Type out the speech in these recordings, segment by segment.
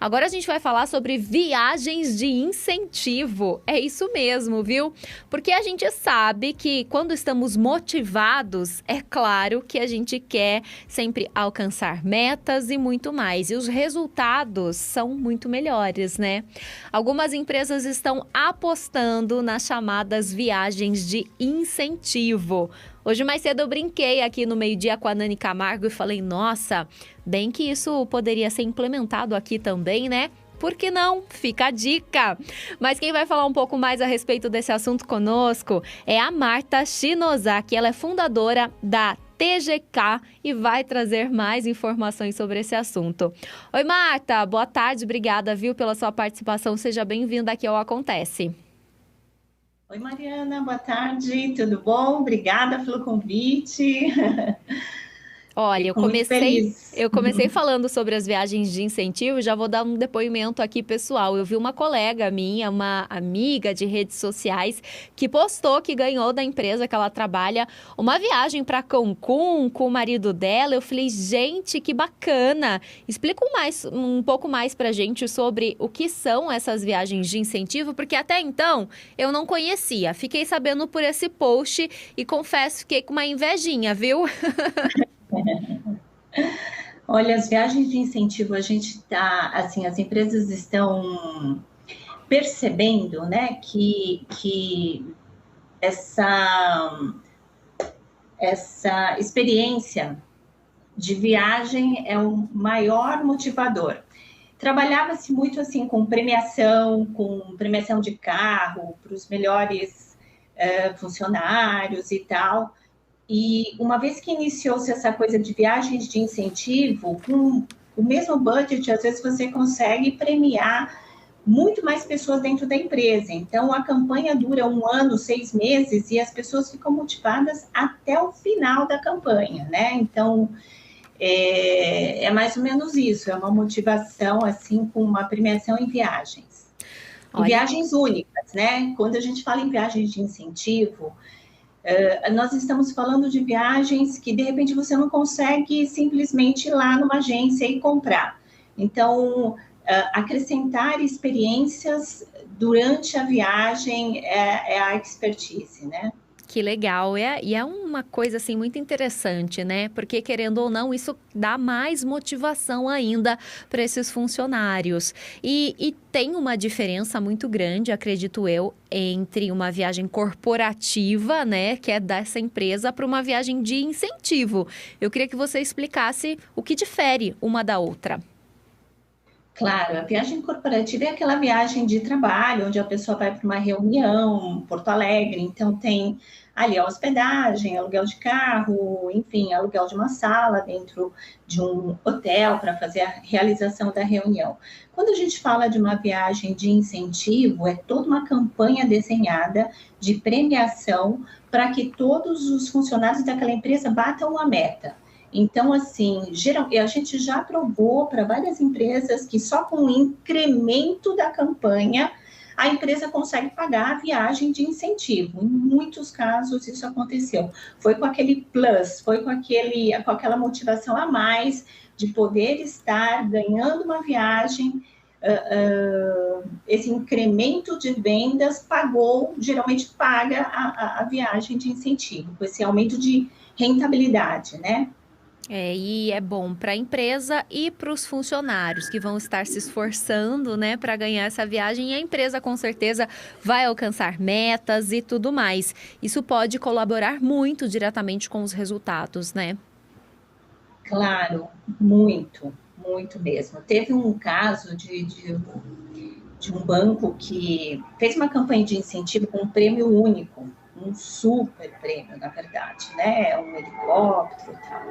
Agora a gente vai falar sobre viagens de incentivo. É isso mesmo, viu? Porque a gente sabe que quando estamos motivados, é claro que a gente quer sempre alcançar metas e muito mais. E os resultados são muito melhores, né? Algumas empresas estão apostando nas chamadas viagens de incentivo. Hoje mais cedo eu brinquei aqui no meio-dia com a Nani Camargo e falei, nossa, bem que isso poderia ser implementado aqui também, né? Por que não? Fica a dica! Mas quem vai falar um pouco mais a respeito desse assunto conosco é a Marta Shinosaki. Ela é fundadora da TGK e vai trazer mais informações sobre esse assunto. Oi, Marta! Boa tarde, obrigada, viu, pela sua participação. Seja bem-vinda aqui ao Acontece. Oi, Mariana, boa tarde, tudo bom? Obrigada pelo convite. Olha, Fico muito feliz. eu comecei falando sobre as viagens de incentivo, já vou dar um depoimento aqui pessoal. Eu vi uma colega minha, uma amiga de redes sociais, que postou que ganhou da empresa que ela trabalha uma viagem para Cancún com o marido dela. Eu falei, gente, que bacana! Explica um pouco mais pra gente sobre o que são essas viagens de incentivo, porque até então eu não conhecia. Fiquei sabendo por esse post e confesso, fiquei com uma invejinha, viu? Olha, as viagens de incentivo, a gente está, assim, as empresas estão percebendo, né, que essa experiência de viagem é o maior motivador. Trabalhava-se muito assim com premiação de carro para os melhores funcionários e tal. E uma vez que iniciou-se essa coisa de viagens de incentivo, com o mesmo budget, às vezes você consegue premiar muito mais pessoas dentro da empresa. Então, a campanha dura 1 ano, 6 meses, e as pessoas ficam motivadas até o final da campanha, né? Então, é mais ou menos isso, é uma motivação, assim, com uma premiação em viagens. E Olha. viagens únicas, né? Quando a gente fala em viagens de incentivo, nós estamos falando de viagens que, de repente, você não consegue simplesmente ir lá numa agência e comprar. Então, acrescentar experiências durante a viagem é a expertise, né? Que legal, e é uma coisa assim muito interessante, né? Porque querendo ou não, isso dá mais motivação ainda para esses funcionários. E tem uma diferença muito grande, acredito eu, entre uma viagem corporativa, né, que é dessa empresa, para uma viagem de incentivo. Eu queria que você explicasse o que difere uma da outra. Claro, a viagem corporativa é aquela viagem de trabalho, onde a pessoa vai para uma reunião, Porto Alegre, então tem ali a hospedagem, aluguel de carro, enfim, aluguel de uma sala dentro de um hotel para fazer a realização da reunião. Quando a gente fala de uma viagem de incentivo, é toda uma campanha desenhada de premiação para que todos os funcionários daquela empresa batam a meta. Então, assim, a gente já provou para várias empresas que só com o incremento da campanha, a empresa consegue pagar a viagem de incentivo. Em muitos casos isso aconteceu. Foi com aquele plus, foi com aquela motivação a mais de poder estar ganhando uma viagem. Esse incremento de vendas geralmente paga a viagem de incentivo, com esse aumento de rentabilidade, né? E é bom para a empresa e para os funcionários que vão estar se esforçando, né, para ganhar essa viagem. E a empresa, com certeza, vai alcançar metas e tudo mais. Isso pode colaborar muito diretamente com os resultados, né? Claro, muito, muito mesmo. Teve um caso de um banco que fez uma campanha de incentivo com um prêmio único, um super prêmio, na verdade, né? Um helicóptero e tal.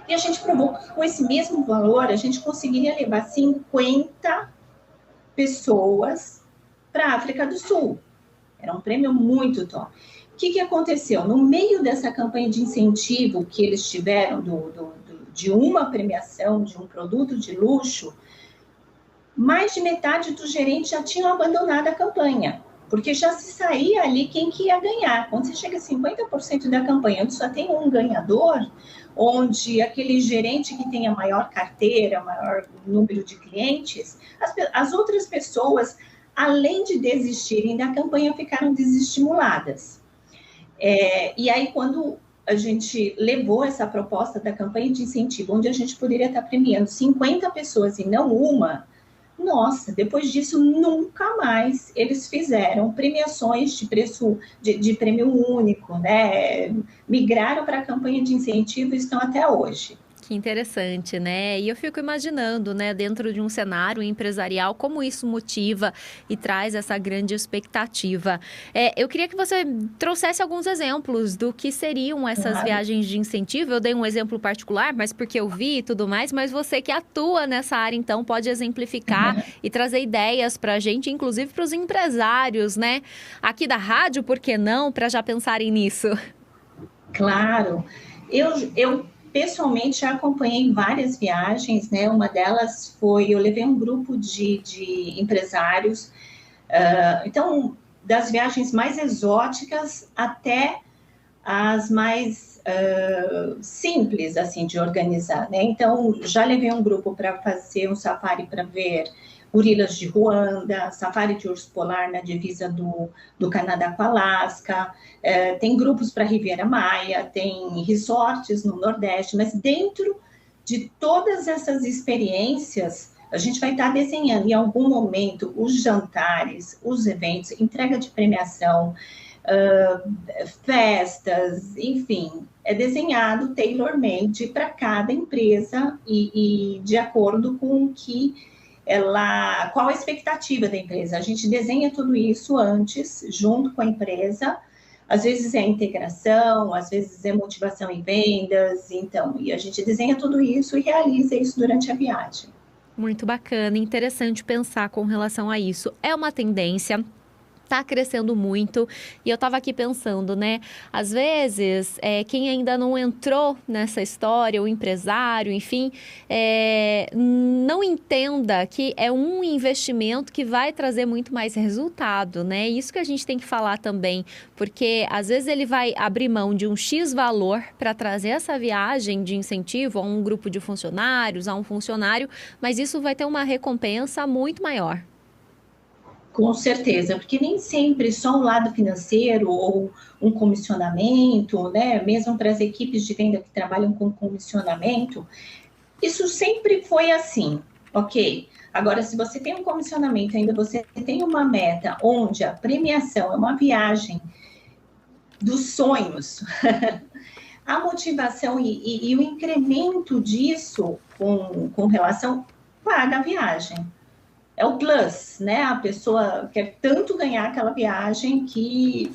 E a gente provou que com esse mesmo valor, a gente conseguiria levar 50 pessoas para a África do Sul. Era um prêmio muito top. O que aconteceu? No meio dessa campanha de incentivo que eles tiveram de uma premiação, de um produto de luxo, mais de metade dos gerentes já tinham abandonado a campanha. porque já se saía ali quem que ia ganhar. Quando você chega a 50% da campanha, onde só tem um ganhador, onde aquele gerente que tem a maior carteira, maior número de clientes, as outras pessoas, além de desistirem da campanha, ficaram desestimuladas. E aí, quando a gente levou essa proposta da campanha de incentivo, onde a gente poderia estar premiando 50 pessoas e não uma, nossa, depois disso, nunca mais eles fizeram premiações de preço de prêmio único, né? Migraram para a campanha de incentivo e estão até hoje. Que interessante, né? E eu fico imaginando, né, dentro de um cenário empresarial, como isso motiva e traz essa grande expectativa. Eu queria que você trouxesse alguns exemplos do que seriam essas viagens de incentivo. Eu dei um exemplo particular, mas porque eu vi e tudo mais, mas você que atua nessa área, então, pode exemplificar e trazer ideias para a gente, inclusive para os empresários, né? Aqui da rádio, por que não? Para já pensarem nisso. Claro. Eu pessoalmente já acompanhei várias viagens, né? Uma delas foi, eu levei um grupo de empresários, então, das viagens mais exóticas até as mais simples, assim, de organizar, né? Então, já levei um grupo para fazer um safari para ver gorilas de Ruanda, safari de urso polar na divisa do Canadá com Alasca, tem grupos para Riviera Maia, tem resorts no Nordeste, mas dentro de todas essas experiências, a gente vai estar desenhando em algum momento os jantares, os eventos, entrega de premiação, festas, enfim, é desenhado tailor-made para cada empresa e de acordo com o que qual a expectativa da empresa. A gente desenha tudo isso antes, junto com a empresa, às vezes é integração, às vezes é motivação em vendas, então, e a gente desenha tudo isso e realiza isso durante a viagem. Muito bacana, interessante pensar com relação a isso. É uma tendência. Está crescendo muito e eu estava aqui pensando, né? Às vezes, quem ainda não entrou nessa história, o empresário, enfim, não entenda que é um investimento que vai trazer muito mais resultado, né? Isso que a gente tem que falar também, porque às vezes ele vai abrir mão de um X valor para trazer essa viagem de incentivo a um grupo de funcionários, a um funcionário, mas isso vai ter uma recompensa muito maior. Com certeza, porque nem sempre só um lado financeiro ou um comissionamento, né? Mesmo para as equipes de venda que trabalham com comissionamento, isso sempre foi assim, ok? Agora, se você tem um comissionamento, ainda você tem uma meta onde a premiação é uma viagem dos sonhos, a motivação e o incremento disso com relação paga a viagem. É o plus, né? A pessoa quer tanto ganhar aquela viagem que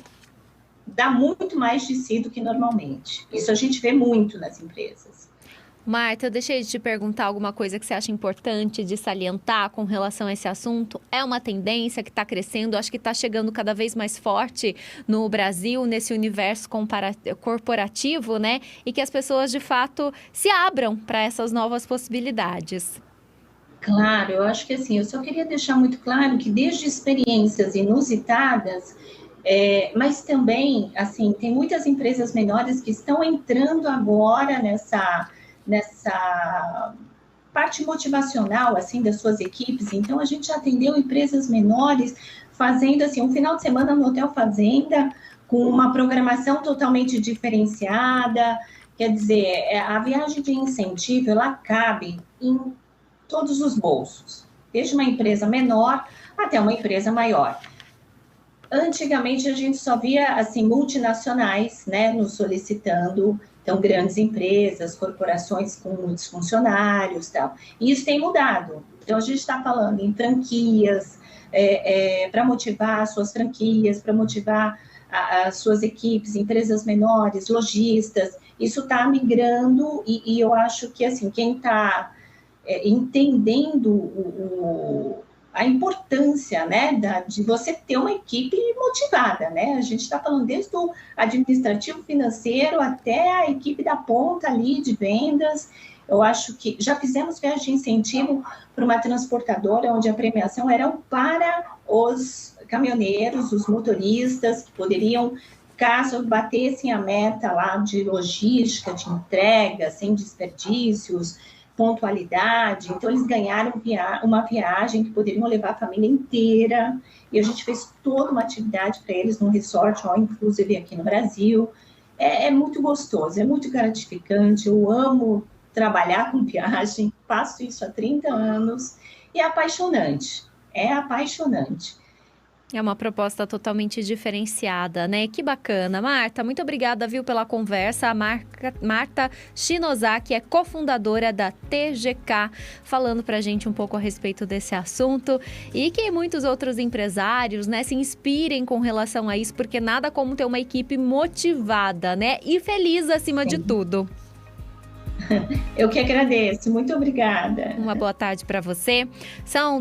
dá muito mais de si do que normalmente. Isso a gente vê muito nas empresas. Marta, eu deixei de te perguntar alguma coisa que você acha importante de salientar com relação a esse assunto. É uma tendência que está crescendo, acho que está chegando cada vez mais forte no Brasil, nesse universo corporativo, né? E que as pessoas, de fato, se abram para essas novas possibilidades. Claro, eu acho que assim, eu só queria deixar muito claro que desde experiências inusitadas, mas também, assim, tem muitas empresas menores que estão entrando agora nessa parte motivacional, assim, das suas equipes. Então, a gente já atendeu empresas menores fazendo, assim, um final de semana no Hotel Fazenda, com uma programação totalmente diferenciada. Quer dizer, a viagem de incentivo, ela cabe em todos os bolsos, desde uma empresa menor até uma empresa maior. Antigamente, a gente só via, assim, multinacionais, né, nos solicitando, então, grandes empresas, corporações com muitos funcionários, tal. E isso tem mudado. Então, a gente está falando em franquias, para motivar as suas franquias, para motivar as suas equipes, empresas menores, lojistas. Isso está migrando e eu acho que, assim, quem está entendendo a importância, né, de você ter uma equipe motivada, né? A gente está falando desde o administrativo financeiro até a equipe da ponta ali de vendas. Eu acho que já fizemos viagem de incentivo para uma transportadora, onde a premiação era para os caminhoneiros, os motoristas, que poderiam, caso batessem a meta lá de logística, de entrega, sem desperdícios, pontualidade. Então, eles ganharam uma viagem que poderiam levar a família inteira. E a gente fez toda uma atividade para eles num resort, ó, inclusive aqui no Brasil. É muito gostoso, é muito gratificante. Eu amo trabalhar com viagem, faço isso há 30 anos e é apaixonante. É apaixonante. É uma proposta totalmente diferenciada, né? Que bacana. Marta, muito obrigada, viu, pela conversa. A Marta Shinozaki é cofundadora da TGK, falando pra gente um pouco a respeito desse assunto e que muitos outros empresários, né, se inspirem com relação a isso, porque nada como ter uma equipe motivada, né? E feliz acima de tudo. Eu que agradeço. Muito obrigada. Uma boa tarde para você. São